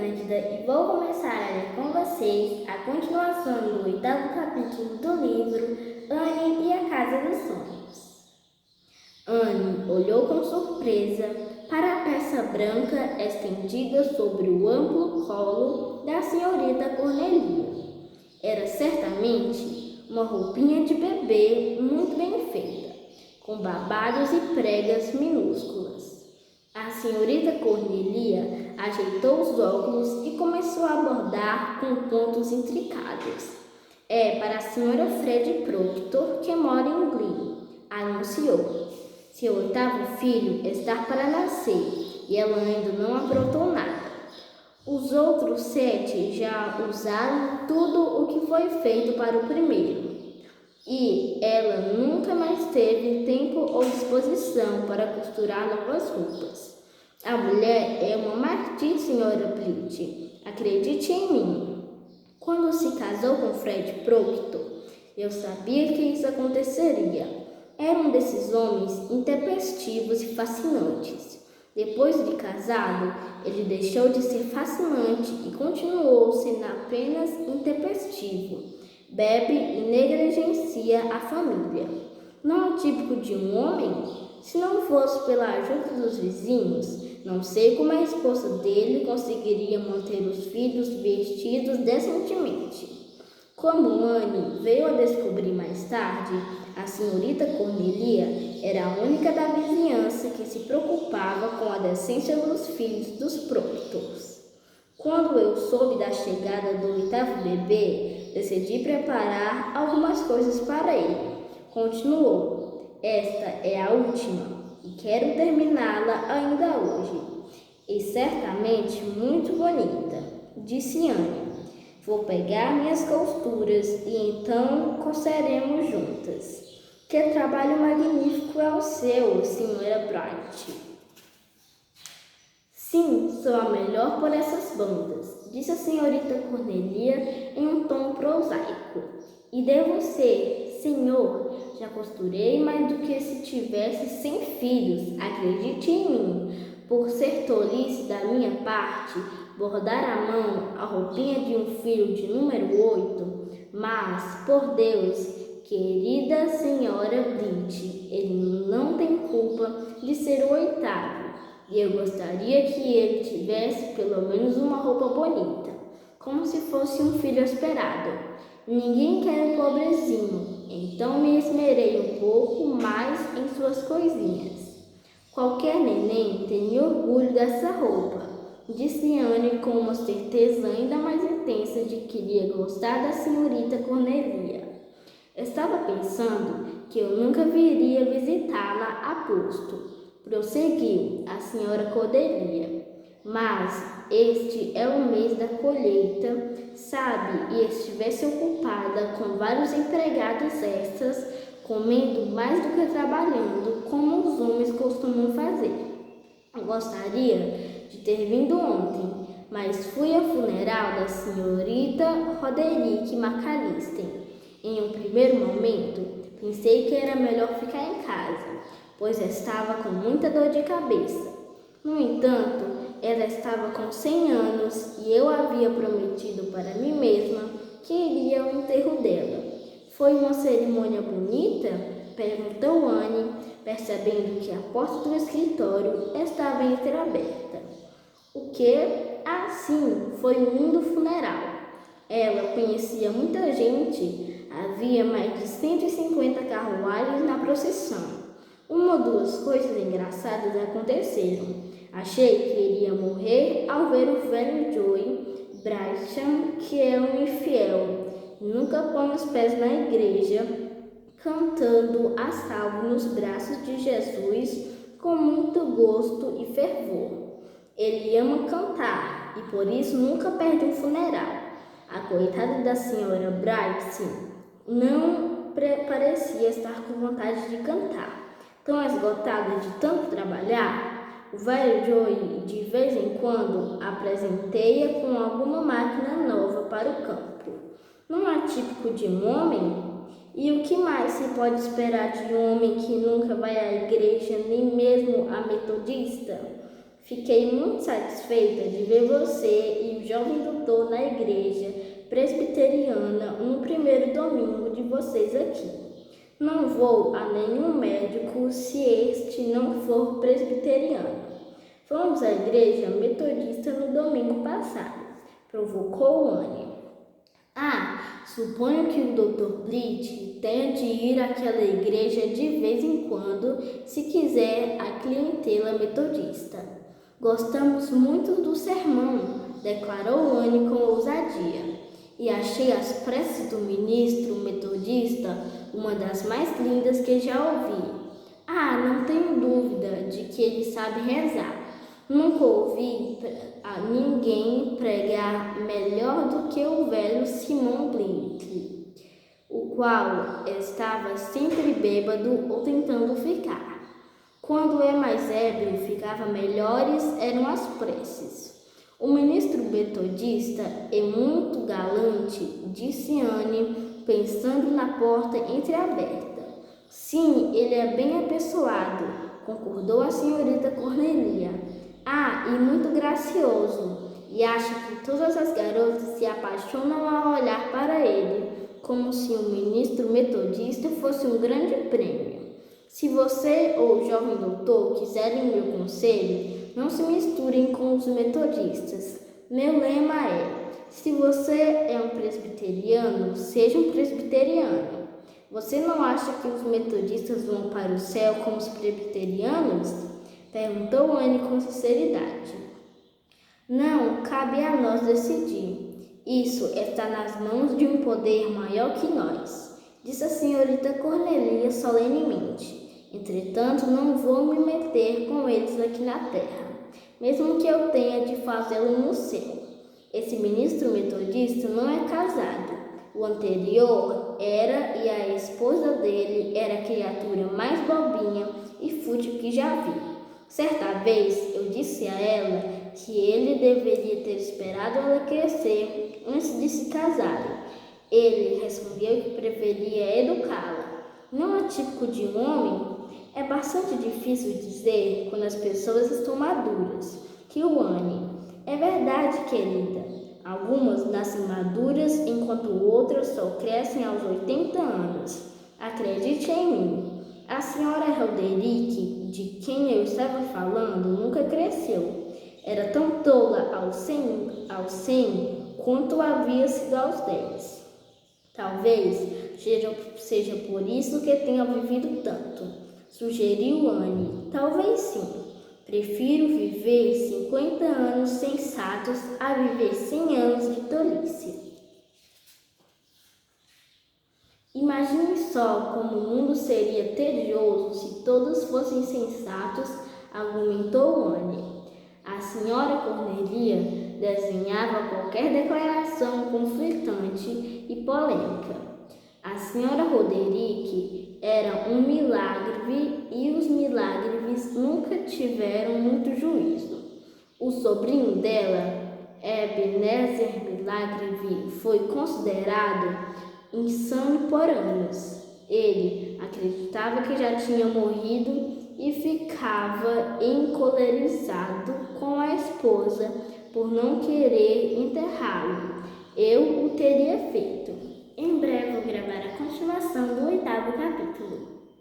Cândida e vou começar a ler com vocês a continuação do 8º capítulo do livro Anne e a Casa dos Sonhos. Anne olhou com surpresa para a peça branca estendida sobre o amplo colo da senhorita Cornelia. Era certamente uma roupinha de bebê muito bem feita, com babados e pregas minúsculas. A senhorita Cornelia ajeitou os óculos e começou a bordar com pontos intricados. É para a senhora Fred Proctor, que mora em Glee, anunciou. Seu 8º filho está para nascer e ela ainda não aprontou nada. Os outros 7 já usaram tudo o que foi feito para o primeiro. E ela nunca mais teve tempo ou disposição para costurar novas roupas. A mulher é uma martira, senhora Blit. Acredite em mim. Quando se casou com Fred Proctor, eu sabia que isso aconteceria. Era um desses homens intempestivos e fascinantes. Depois de casado, ele deixou de ser fascinante e continuou sendo apenas intempestivo. Bebe e negligencia a família. Não é típico de um homem? Se não fosse pela ajuda dos vizinhos, não sei como a esposa dele conseguiria manter os filhos vestidos decentemente. Como Anne veio a descobrir mais tarde, a senhorita Cornelia era a única da vizinhança que se preocupava com a decência dos filhos dos Proctors. Quando eu soube da chegada do 8º bebê, decidi preparar algumas coisas para ele. Continuou. Esta é a última e quero terminá-la ainda hoje. E certamente muito bonita, disse Anne. Vou pegar minhas costuras e então coseremos juntas. Que trabalho magnífico é o seu, senhora Bright. Sim, sou a melhor por essas bandas, disse a senhorita Cornelia em um tom prosaico. E devo ser, senhor, já costurei mais do que se tivesse 100 filhos, acredite em mim. Por ser tolice da minha parte, bordar à mão a roupinha de um filho de número 8, mas, por Deus, querida senhora Blit, ele não tem culpa de ser o 8º. E eu gostaria que ele tivesse pelo menos uma roupa bonita, como se fosse um filho esperado. Ninguém quer um pobrezinho, então me esmerei um pouco mais em suas coisinhas. Qualquer neném tem orgulho dessa roupa, disse Anne com uma certeza ainda mais intensa de que iria gostar da senhorita Cornelia. Estava pensando que eu nunca viria visitá-la a posto. Prosseguiu a senhora Cordelia. Mas este é o mês da colheita, sabe, e estivesse ocupada com vários empregados extras, comendo mais do que trabalhando, como os homens costumam fazer. Eu gostaria de ter vindo ontem, mas fui ao funeral da senhorita Roderick McAllister. Em um primeiro momento, pensei que era melhor ficar em casa, pois estava com muita dor de cabeça. No entanto, ela estava com 100 anos e eu havia prometido para mim mesma que iria ao enterro dela. Foi uma cerimônia bonita? Perguntou Anne, percebendo que a porta do escritório estava entreaberta. O quê? Ah, sim, foi um lindo funeral. Ela conhecia muita gente. Havia mais de 150 carruagens na procissão. Uma ou duas coisas engraçadas aconteceram. Achei que iria morrer ao ver o velho Joey Brasham, que é um infiel, e nunca põe os pés na igreja, cantando a salve nos braços de Jesus com muito gosto e fervor. Ele ama cantar e por isso nunca perde um funeral. A coitada da senhora Bright não parecia estar com vontade de cantar. Tão esgotada de tanto trabalhar, o velho Joey de vez em quando apresenteia com alguma máquina nova para o campo. Não é típico de um homem? E o que mais se pode esperar de um homem que nunca vai à igreja, nem mesmo à metodista? Fiquei muito satisfeita de ver você e o jovem doutor na igreja presbiteriana no primeiro domingo de vocês aqui. Não vou a nenhum médico se este não for presbiteriano. Fomos à igreja metodista no domingo passado, provocou Anne. Suponho que o Dr. Blit tenha de ir àquela igreja de vez em quando, se quiser a clientela metodista. Gostamos muito do sermão, declarou Anne com ousadia, e achei as preces do ministro metodista uma das mais lindas que já ouvi. Não tenho dúvida de que ele sabe rezar. Nunca ouvi a ninguém pregar melhor do que o velho Simon Blink, o qual estava sempre bêbado ou tentando ficar. Quando é mais ébrio, ficava melhores eram as preces. O ministro metodista é muito galante, disse Anne, pensando na porta entreaberta. Sim, ele é bem apessoado, concordou a senhorita Cornelia. E muito gracioso, e acha que todas as garotas se apaixonam ao olhar para ele, como se o ministro metodista fosse um grande prêmio. Se você ou o jovem doutor quiserem o meu conselho, não se misturem com os metodistas. Meu lema é: se você é um presbiteriano, seja um presbiteriano. Você não acha que os metodistas vão para o céu como os presbiterianos? Perguntou Anne com sinceridade. Não, cabe a nós decidir. Isso está nas mãos de um poder maior que nós, disse a senhorita Cornelia solenemente. Entretanto, não vou me meter com eles aqui na terra, mesmo que eu tenha de fazê-lo no céu. Esse ministro metodista não é casado. O anterior era, e a esposa dele era a criatura mais bobinha e fútil que já vi. Certa vez eu disse a ela que ele deveria ter esperado ela crescer antes de se casarem. Ele respondeu que preferia educá-la. Não é típico de um homem? É bastante difícil dizer quando as pessoas estão maduras, riu Anne. É verdade, querida. Algumas nascem maduras, enquanto outras só crescem aos 80 anos. Acredite em mim. A senhora Roderick, de quem eu estava falando, nunca cresceu. Era tão tola aos 100 quanto havia sido aos 10. Talvez seja por isso que tenha vivido tanto, sugeriu Anne. Talvez sim. Prefiro viver 50 anos sensatos a viver 100 anos de tolice. Imagine só como o mundo seria tedioso se todos fossem sensatos, argumentou Anne. A senhora Cornelia desenhava qualquer declaração conflitante e polêmica. A senhora Roderick era um milagre e os milagres nunca tiveram muito juízo. O sobrinho dela, Ebenezer Milagre, foi considerado insano por anos. Ele acreditava que já tinha morrido e ficava encolerizado com a esposa por não querer enterrá-lo. Eu o teria feito. Em breve vou gravar a continuação do 8º capítulo.